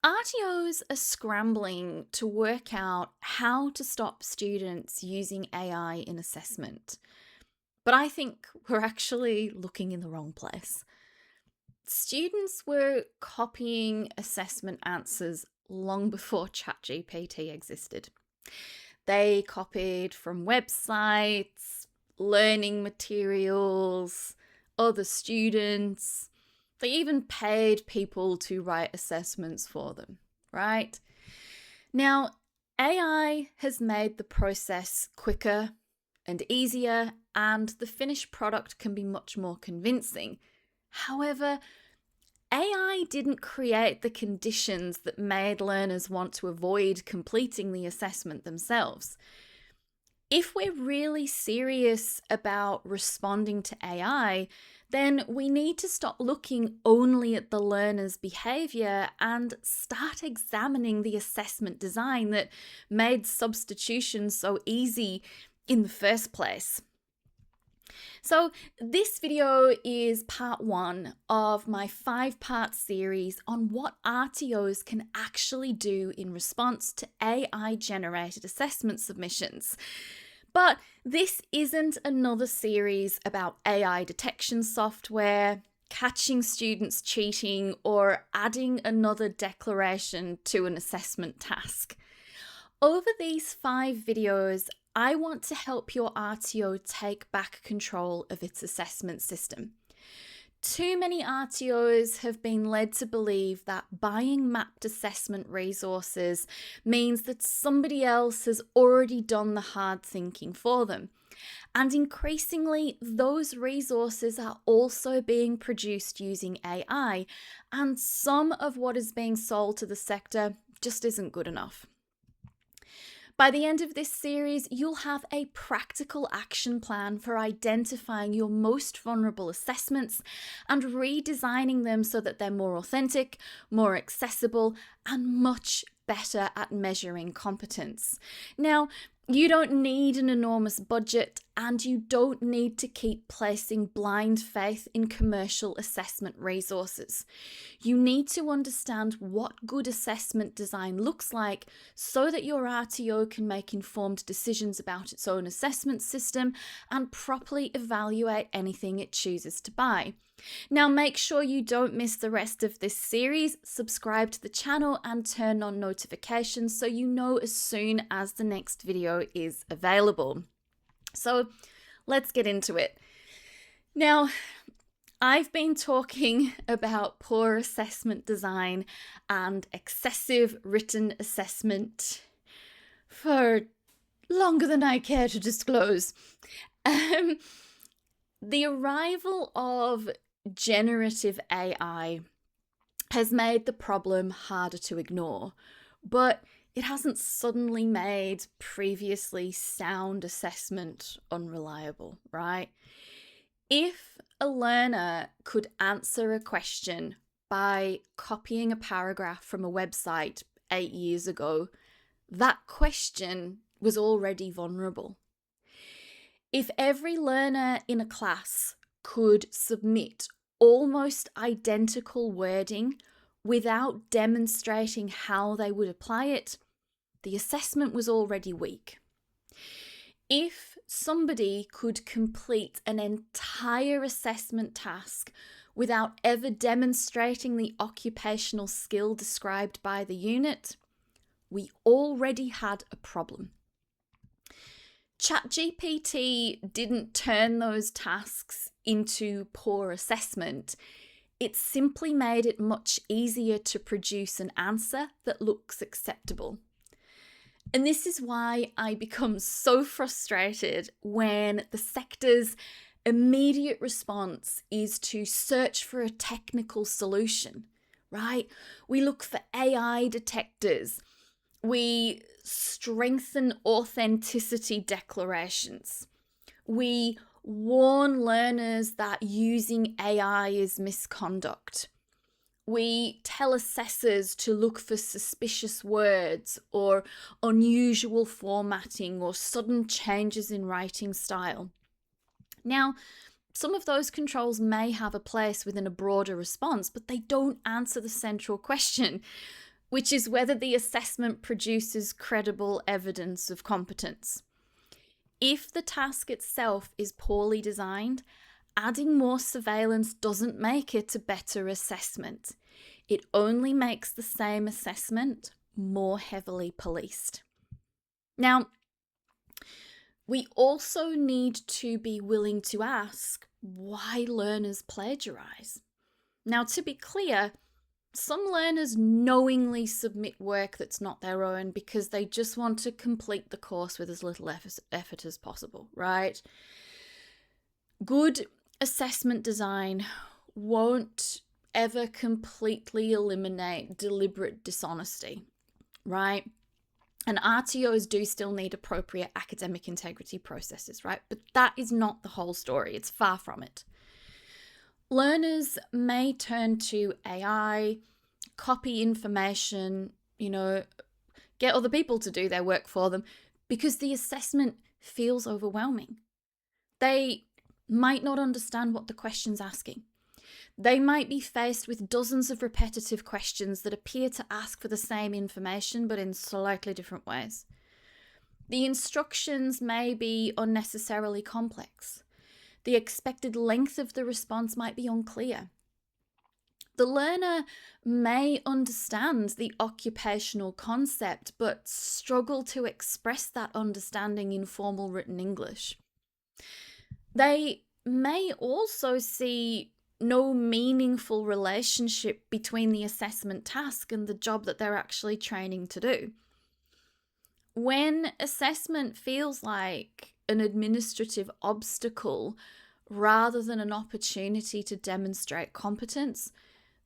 RTOs are scrambling to work out how to stop students using AI in assessment. But I think we're actually looking in the wrong place. Students were copying assessment answers long before ChatGPT existed. They copied from websites, learning materials, other students. They even paid people to write assessments for them, right? Now, AI has made the process quicker and easier, and the finished product can be much more convincing. However, AI didn't create the conditions that made learners want to avoid completing the assessment themselves. If we're really serious about responding to AI, then we need to stop looking only at the learner's behaviour and start examining the assessment design that made substitution so easy in the first place. So this video is part 1 of my 5-part series on what RTOs can actually do in response to AI-generated assessment submissions. But this isn't another series about AI detection software, catching students cheating, or adding another declaration to an assessment task. Over these 5 videos, I want to help your RTO take back control of its assessment system. Too many RTOs have been led to believe that buying mapped assessment resources means that somebody else has already done the hard thinking for them. And increasingly, those resources are also being produced using AI, and some of what is being sold to the sector just isn't good enough. By the end of this series, you'll have a practical action plan for identifying your most vulnerable assessments and redesigning them so that they're more authentic, more accessible, and much better at measuring competence. Now, you don't need an enormous budget, and you don't need to keep placing blind faith in commercial assessment resources. You need to understand what good assessment design looks like so that your RTO can make informed decisions about its own assessment system and properly evaluate anything it chooses to buy. Now, make sure you don't miss the rest of this series. Subscribe to the channel and turn on notifications so you know as soon as the next video is available. So let's get into it. Now, I've been talking about poor assessment design and excessive written assessment for longer than I care to disclose. The arrival of generative AI has made the problem harder to ignore, but it hasn't suddenly made previously sound assessment unreliable, right? If a learner could answer a question by copying a paragraph from a website 8 years ago, that question was already vulnerable. If every learner in a class could submit almost identical wording without demonstrating how they would apply it, the assessment was already weak. If somebody could complete an entire assessment task without ever demonstrating the occupational skill described by the unit, we already had a problem. ChatGPT didn't turn those tasks into poor assessment. It simply made it much easier to produce an answer that looks acceptable. And this is why I become so frustrated when the sector's immediate response is to search for a technical solution, right? We look for AI detectors. We strengthen authenticity declarations. We warn learners that using AI is misconduct. We tell assessors to look for suspicious words or unusual formatting or sudden changes in writing style. Now, some of those controls may have a place within a broader response, but they don't answer the central question. which is whether the assessment produces credible evidence of competence. If the task itself is poorly designed, adding more surveillance doesn't make it a better assessment. It only makes the same assessment more heavily policed. Now, we also need to be willing to ask why learners plagiarize. Now, to be clear, some learners knowingly submit work that's not their own because they just want to complete the course with as little effort as possible, right? Good assessment design won't ever completely eliminate deliberate dishonesty, right? And RTOs do still need appropriate academic integrity processes, right? But that is not the whole story. It's far from it. Learners may turn to AI, copy information, get other people to do their work for them because the assessment feels overwhelming. They might not understand what the question's asking. They might be faced with dozens of repetitive questions that appear to ask for the same information but in slightly different ways. The instructions may be unnecessarily complex. The expected length of the response might be unclear. The learner may understand the occupational concept but struggle to express that understanding in formal written English. They may also see no meaningful relationship between the assessment task and the job that they're actually training to do. When assessment feels like an administrative obstacle rather than an opportunity to demonstrate competence,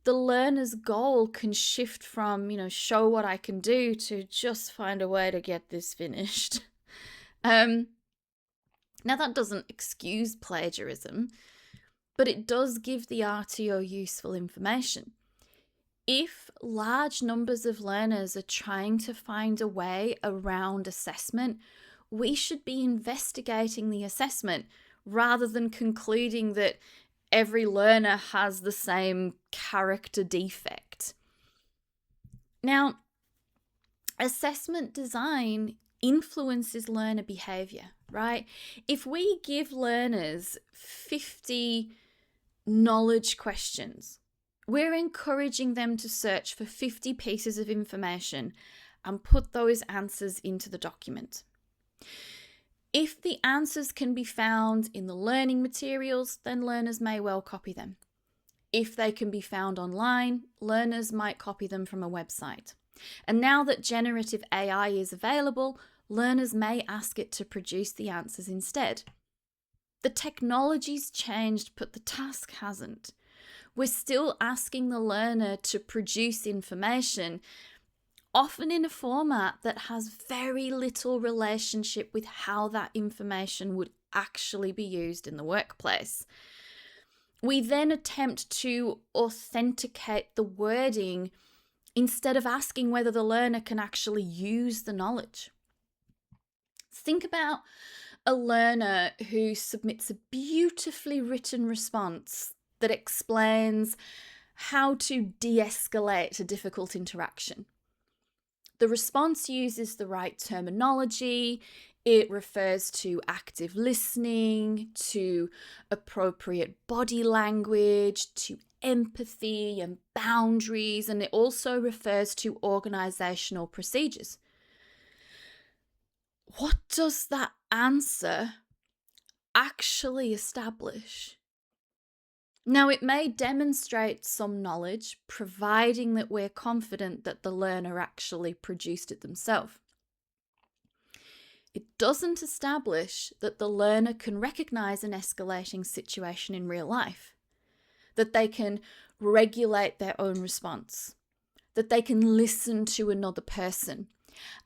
the learner's goal can shift from, show what I can do to just find a way to get this finished. Now, that doesn't excuse plagiarism, but it does give the RTO useful information. If large numbers of learners are trying to find a way around assessment, we should be investigating the assessment rather than concluding that every learner has the same character defect. Now, assessment design influences learner behavior, right? If we give learners 50 knowledge questions, we're encouraging them to search for 50 pieces of information and put those answers into the document. If the answers can be found in the learning materials, then learners may well copy them. If they can be found online, learners might copy them from a website. And now that generative AI is available, learners may ask it to produce the answers instead. The technology's changed, but the task hasn't. We're still asking the learner to produce information, often in a format that has very little relationship with how that information would actually be used in the workplace. We then attempt to authenticate the wording instead of asking whether the learner can actually use the knowledge. Think about a learner who submits a beautifully written response that explains how to de-escalate a difficult interaction. The response uses the right terminology. It refers to active listening, to appropriate body language, to empathy and boundaries, and it also refers to organizational procedures. What does that answer actually establish? Now, it may demonstrate some knowledge, providing that we're confident that the learner actually produced it themselves. It doesn't establish that the learner can recognize an escalating situation in real life, that they can regulate their own response, that they can listen to another person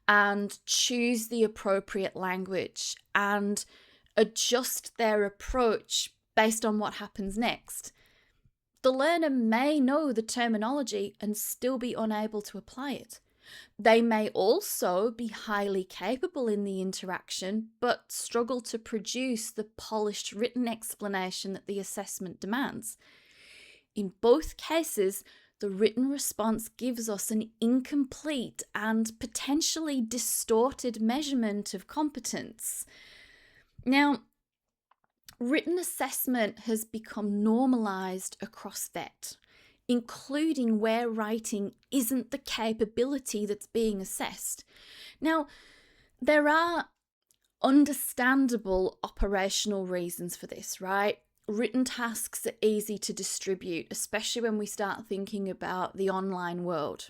and choose the appropriate language and adjust their approach based on what happens next. The learner may know the terminology and still be unable to apply it. They may also be highly capable in the interaction, but struggle to produce the polished written explanation that the assessment demands. In both cases, the written response gives us an incomplete and potentially distorted measurement of competence. Now, written assessment has become normalised across VET, including where writing isn't the capability that's being assessed. Now, there are understandable operational reasons for this, right? Written tasks are easy to distribute, especially when we start thinking about the online world.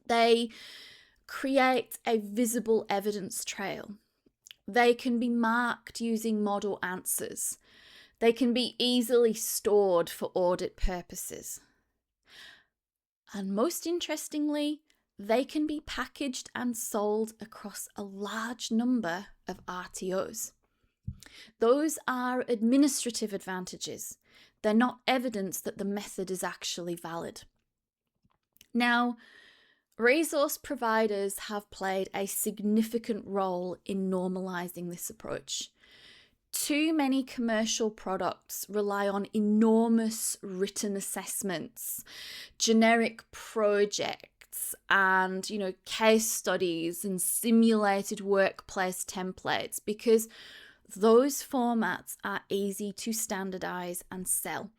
They create a visible evidence trail. They can be marked using model answers. They can be easily stored for audit purposes. And most interestingly, they can be packaged and sold across a large number of RTOs. Those are administrative advantages. They're not evidence that the method is actually valid. Now, resource providers have played a significant role in normalising this approach. Too many commercial products rely on enormous written assessments, generic projects, and case studies and simulated workplace templates because those formats are easy to standardize and sell.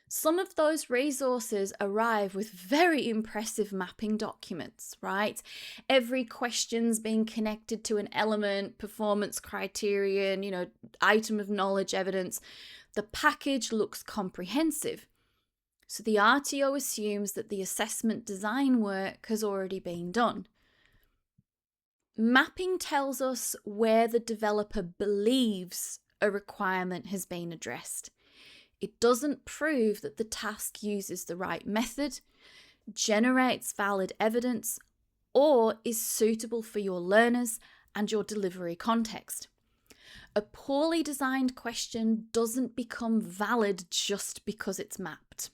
Some of those resources arrive with very impressive mapping documents, right? Every question's being connected to an element, performance criterion, item of knowledge evidence. The package looks comprehensive. So the RTO assumes that the assessment design work has already been done. Mapping tells us where the developer believes a requirement has been addressed. It doesn't prove that the task uses the right method, generates valid evidence, or is suitable for your learners and your delivery context. A poorly designed question doesn't become valid just because it's mapped.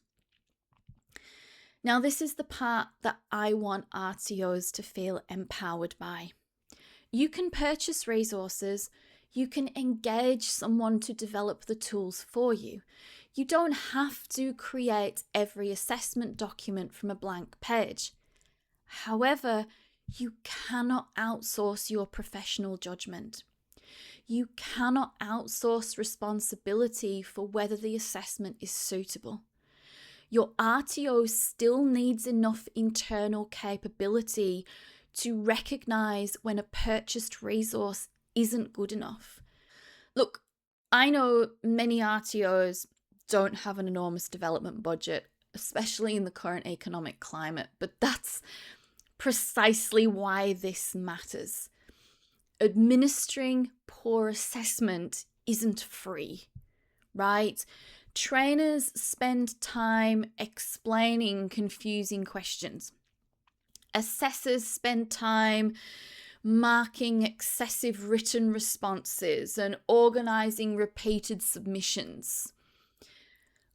Now, this is the part that I want RTOs to feel empowered by. You can purchase resources, you can engage someone to develop the tools for you. You don't have to create every assessment document from a blank page. However, you cannot outsource your professional judgment. You cannot outsource responsibility for whether the assessment is suitable. Your RTO still needs enough internal capability to recognize when a purchased resource isn't good enough. Look, I know many RTOs don't have an enormous development budget, especially in the current economic climate, but that's precisely why this matters. Administering poor assessment isn't free, right? Trainers spend time explaining confusing questions. Assessors spend time marking excessive written responses and organising repeated submissions.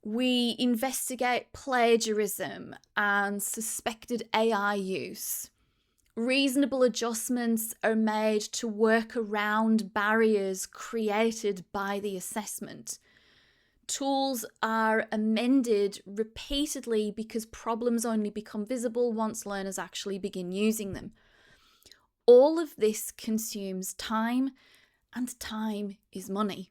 We investigate plagiarism and suspected AI use. Reasonable adjustments are made to work around barriers created by the assessment. Tools are amended repeatedly because problems only become visible once learners actually begin using them. All of this consumes time, and time is money.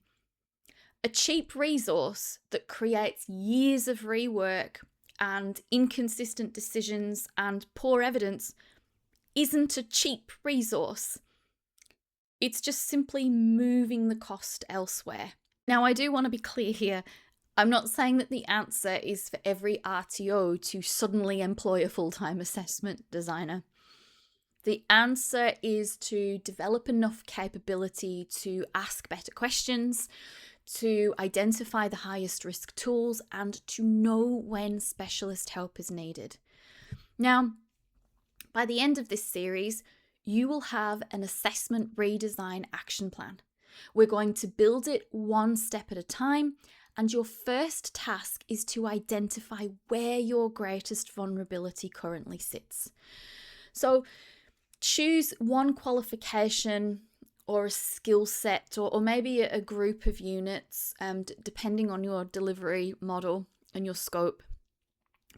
A cheap resource that creates years of rework and inconsistent decisions and poor evidence isn't a cheap resource. It's just simply moving the cost elsewhere. Now, I do want to be clear here. I'm not saying that the answer is for every RTO to suddenly employ a full-time assessment designer. The answer is to develop enough capability to ask better questions, to identify the highest risk tools, and to know when specialist help is needed. Now, by the end of this series, you will have an assessment redesign action plan. We're going to build it one step at a time, and your first task is to identify where your greatest vulnerability currently sits. So choose one qualification or a skill set or maybe a group of units, depending on your delivery model and your scope.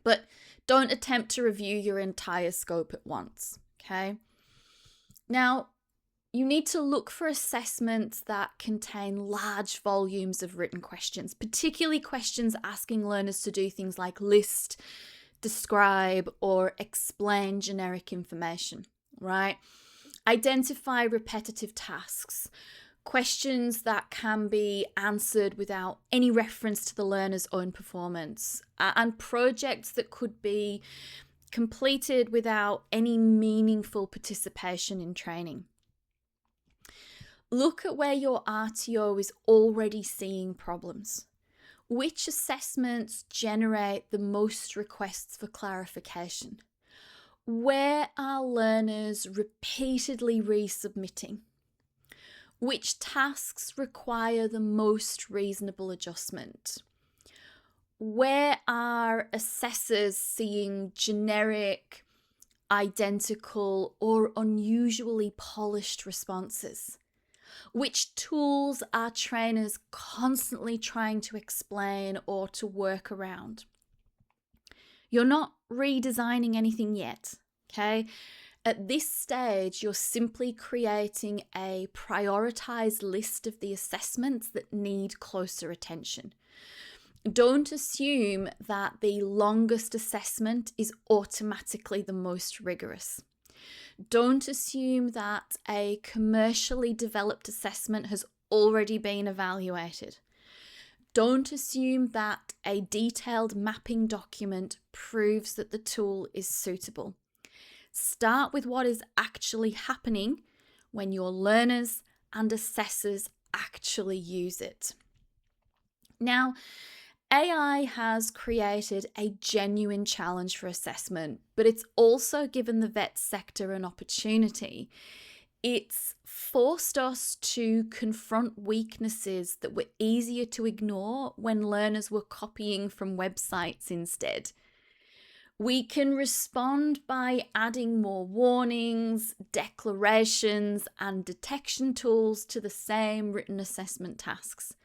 But don't attempt to review your entire scope at once, okay? Now, you need to look for assessments that contain large volumes of written questions, particularly questions asking learners to do things like list, describe, or explain generic information, right? Identify repetitive tasks, questions that can be answered without any reference to the learner's own performance, and projects that could be completed without any meaningful participation in training. Look at where your RTO is already seeing problems. Which assessments generate the most requests for clarification? Where are learners repeatedly resubmitting? Which tasks require the most reasonable adjustment? Where are assessors seeing generic, identical, or unusually polished responses? Which tools are trainers constantly trying to explain or to work around? You're not redesigning anything yet, okay? At this stage, you're simply creating a prioritized list of the assessments that need closer attention. Don't assume that the longest assessment is automatically the most rigorous. Don't assume that a commercially developed assessment has already been evaluated. Don't assume that a detailed mapping document proves that the tool is suitable. Start with what is actually happening when your learners and assessors actually use it. Now, AI has created a genuine challenge for assessment, but it's also given the vet sector an opportunity. It's forced us to confront weaknesses that were easier to ignore when learners were copying from websites instead. We can respond by adding more warnings, declarations, and detection tools to the same written assessment tasks.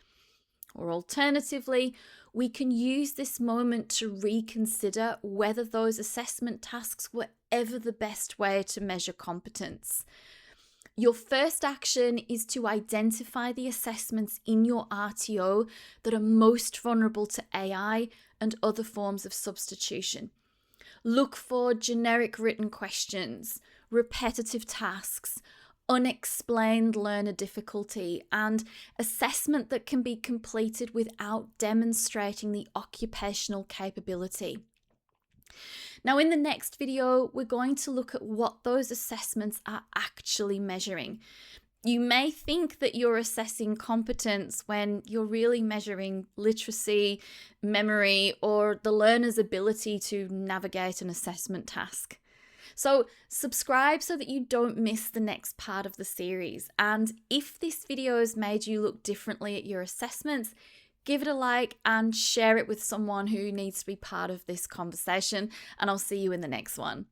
Or alternatively, we can use this moment to reconsider whether those assessment tasks were ever the best way to measure competence. Your first action is to identify the assessments in your RTO that are most vulnerable to AI and other forms of substitution. Look for generic written questions, repetitive tasks, unexplained learner difficulty, and assessment that can be completed without demonstrating the occupational capability. Now, in the next video, we're going to look at what those assessments are actually measuring. You may think that you're assessing competence when you're really measuring literacy, memory, or the learner's ability to navigate an assessment task. So subscribe so that you don't miss the next part of the series. And if this video has made you look differently at your assessments, give it a like and share it with someone who needs to be part of this conversation. And I'll see you in the next one.